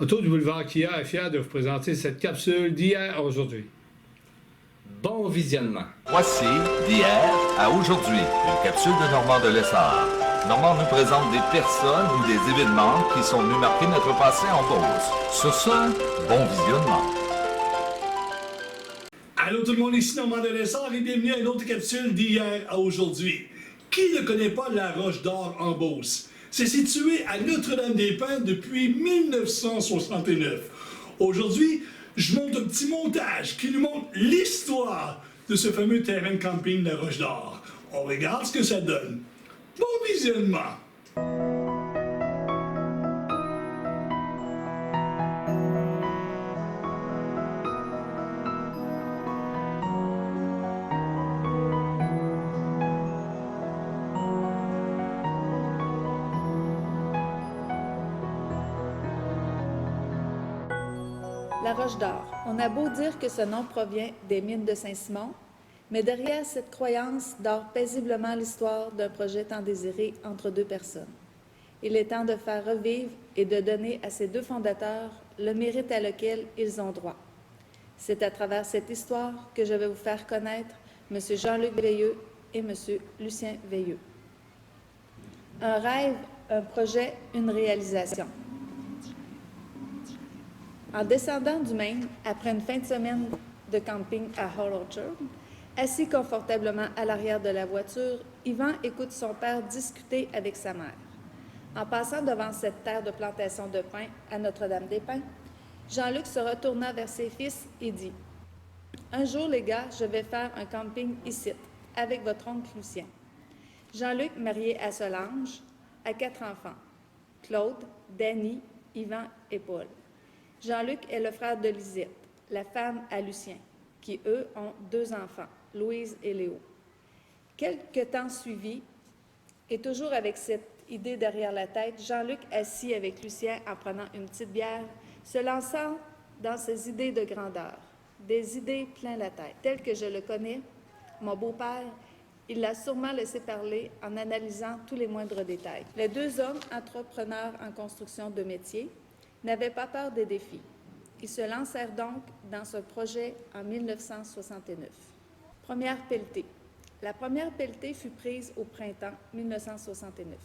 Auto du boulevard Kia est fier de vous présenter cette capsule d'hier à aujourd'hui. Bon visionnement. Voici d'hier à aujourd'hui, une capsule de Normand de Lessard. Normand nous présente des personnes ou des événements qui sont venus marquer notre passé en Beauce. Sur ce, bon visionnement. Allô tout le monde, ici Normand de Lessard et bienvenue à une autre capsule d'hier à aujourd'hui. Qui ne connaît pas la Roche d'Or en Beauce? C'est situé à Notre-Dame-des-Pins depuis 1969. Aujourd'hui, je monte un petit montage qui nous montre l'histoire de ce fameux terrain de camping de la Roche d'Or. On regarde ce que ça donne. Bon visionnement! La Roche d'Or. On a beau dire que ce nom provient des mines de Saint-Simon, mais derrière cette croyance dort paisiblement l'histoire d'un projet tant désiré entre deux personnes. Il est temps de faire revivre et de donner à ces deux fondateurs le mérite à lequel ils ont droit. C'est à travers cette histoire que je vais vous faire connaître M. Jean-Luc Veilleux et M. Lucien Veilleux. Un rêve, un projet, une réalisation. En descendant du Maine, après une fin de semaine de camping à Hall Orchard, assis confortablement à l'arrière de la voiture, Yvan écoute son père discuter avec sa mère. En passant devant cette terre de plantation de pin à Notre-Dame-des-Pins, Jean-Luc se retourna vers ses fils et dit « Un jour, les gars, je vais faire un camping ici, avec votre oncle Lucien. » Jean-Luc, marié à Solange, a 4 enfants, Claude, Danny, Yvan et Paul. Jean-Luc est le frère de Lisette, la femme à Lucien, qui, eux, ont 2 enfants, Louise et Léo. Quelque temps suivi, et toujours avec cette idée derrière la tête, Jean-Luc, assis avec Lucien en prenant une petite bière, se lançant dans ses idées de grandeur, des idées plein la tête. Tel que je le connais, mon beau-père, il l'a sûrement laissé parler en analysant tous les moindres détails. Les 2 hommes entrepreneurs en construction de métier n'avaient pas peur des défis. Ils se lancèrent donc dans ce projet en 1969. Première pelletée. La première pelletée fut prise au printemps 1969.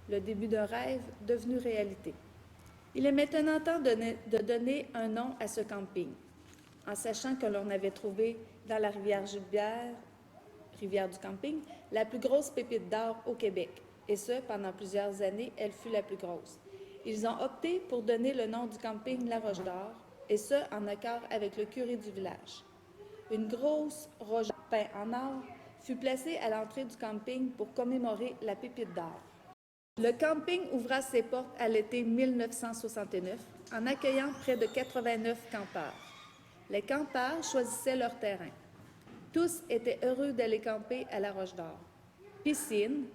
Le début d'un rêve devenu réalité. Il est maintenant temps de donner un nom à ce camping, en sachant que l'on avait trouvé dans la rivière Gilbert, rivière du camping, la plus grosse pépite d'or au Québec. Et ce, pendant plusieurs années, elle fut la plus grosse. Ils ont opté pour donner le nom du camping La Roche d'Or, et ce, en accord avec le curé du village. Une grosse roche peinte en or fut placée à l'entrée du camping pour commémorer la pépite d'or. Le camping ouvra ses portes à l'été 1969 en accueillant près de 89 campeurs. Les campeurs choisissaient leur terrain. Tous étaient heureux d'aller camper à La Roche d'Or. Piscine,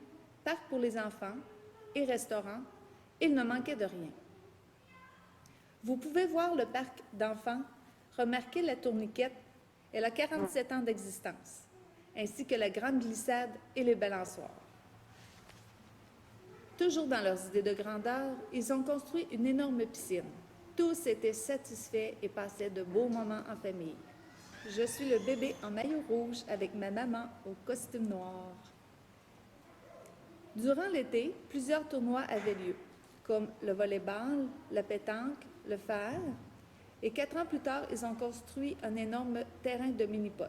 parc pour les enfants et restaurant, il ne manquait de rien. Vous pouvez voir le parc d'enfants, remarquer la tourniquette, elle a 47 ans d'existence, ainsi que la grande glissade et les balançoires. Toujours dans leurs idées de grandeur, ils ont construit une énorme piscine. Tous étaient satisfaits et passaient de beaux moments en famille. Je suis le bébé en maillot rouge avec ma maman au costume noir. Durant l'été, plusieurs tournois avaient lieu, comme le volley-ball, la pétanque, le fer. Et 4 ans plus tard, ils ont construit un énorme terrain de mini-pot,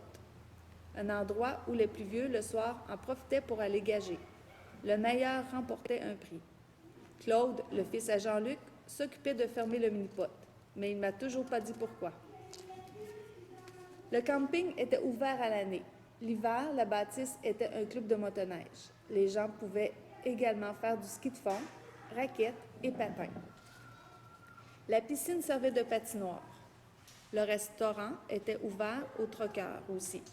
un endroit où les plus vieux, le soir, en profitaient pour aller gager. Le meilleur remportait un prix. Claude, le fils à Jean-Luc, s'occupait de fermer le mini-pot, mais il ne m'a toujours pas dit pourquoi. Le camping était ouvert à l'année. L'hiver, la bâtisse était un club de motoneige. Les gens pouvaient également faire du ski de fond, raquettes et patins. La piscine servait de patinoire. Le restaurant était ouvert aux troqueurs aussi.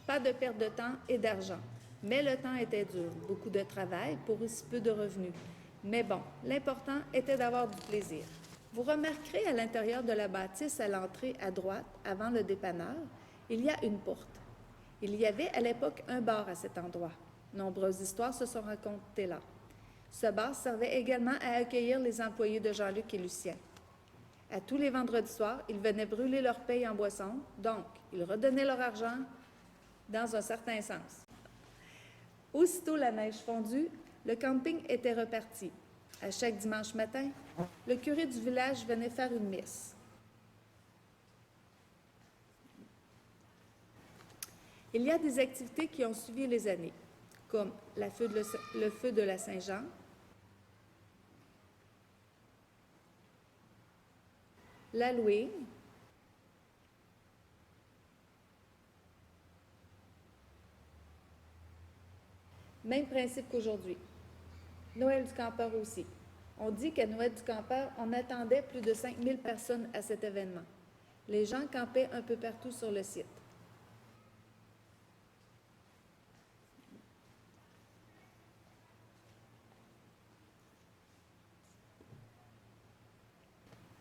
Pas de perte de temps et d'argent. Mais le temps était dur, beaucoup de travail pour aussi peu de revenus. Mais bon, l'important était d'avoir du plaisir. Vous remarquerez à l'intérieur de la bâtisse, à l'entrée à droite, avant le dépanneur, il y a une porte. Il y avait à l'époque un bar à cet endroit. Nombreuses histoires se sont racontées là. Ce bar servait également à accueillir les employés de Jean-Luc et Lucien. À tous les vendredis soirs, ils venaient brûler leur paye en boisson, donc ils redonnaient leur argent dans un certain sens. Aussitôt la neige fondue, le camping était reparti. À chaque dimanche matin, le curé du village venait faire une messe. Il y a des activités qui ont suivi les années, comme le feu de la Saint-Jean, l'Halloween, même principe qu'aujourd'hui. Noël du campeur aussi. On dit qu'à Noël du campeur, on attendait plus de 5000 personnes à cet événement. Les gens campaient un peu partout sur le site.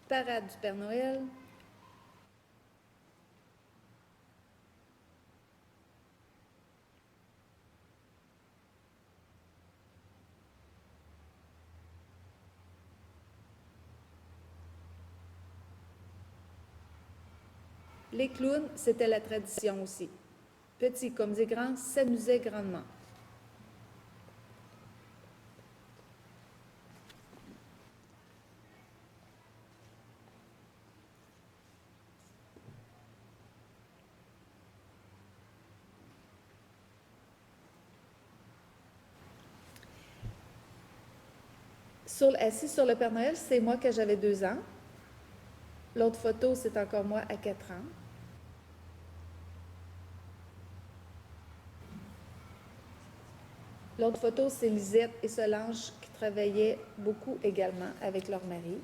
Parade du Père Noël. Les clowns, c'était la tradition aussi. Petits comme des grands s'amusaient grandement. Assis sur le Père Noël, c'est moi quand j'avais 2 ans. L'autre photo, c'est encore moi à 4 ans. L'autre photo, c'est Lisette et Solange qui travaillaient beaucoup également avec leur mari.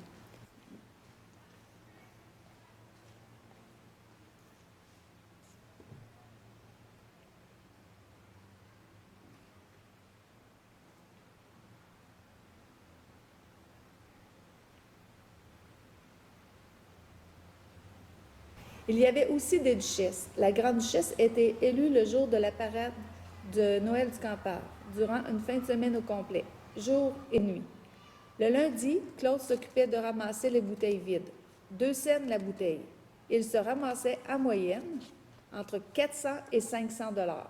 Il y avait aussi des duchesses. La grande-duchesse était élue le jour de la parade de Noël du campeur, durant une fin de semaine au complet, jour et nuit. Le lundi, Claude s'occupait de ramasser les bouteilles vides. 2 cents la bouteille. Il se ramassait en moyenne entre 400 et 500 $.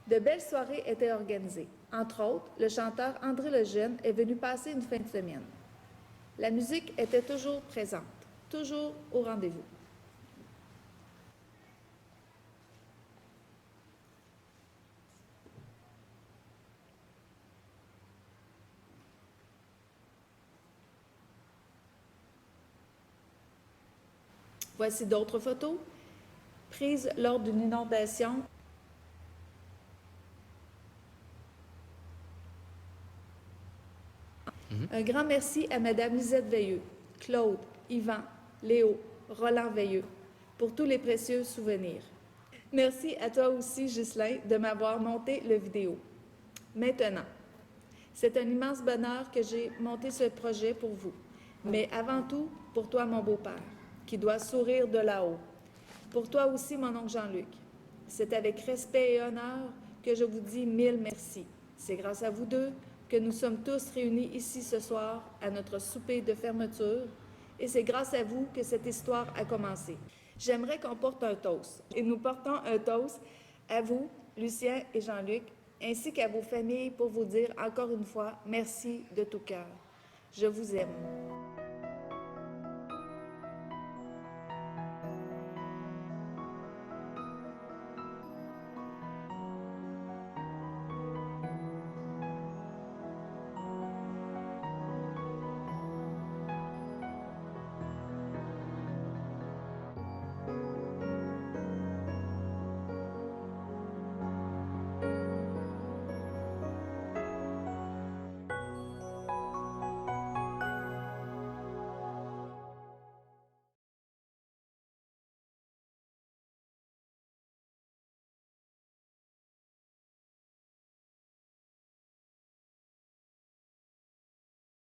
De belles soirées étaient organisées. Entre autres, le chanteur André Lejeune est venu passer une fin de semaine. La musique était toujours présente, toujours au rendez-vous. Voici d'autres photos prises lors d'une inondation. Un grand merci à Mme Lisette Veilleux, Claude, Yvan, Léo, Roland Veilleux pour tous les précieux souvenirs. Merci à toi aussi, Ghislain, de m'avoir monté le vidéo. Maintenant, c'est un immense bonheur que j'ai monté ce projet pour vous, mais avant tout, pour toi, mon beau-père, qui doit sourire de là-haut. Pour toi aussi, mon oncle Jean-Luc. C'est avec respect et honneur que je vous dis 1000 merci. C'est grâce à vous deux que nous sommes tous réunis ici ce soir à notre souper de fermeture, et c'est grâce à vous que cette histoire a commencé. J'aimerais qu'on porte un toast, et nous portons un toast à vous, Lucien et Jean-Luc, ainsi qu'à vos familles pour vous dire encore une fois merci de tout cœur. Je vous aime.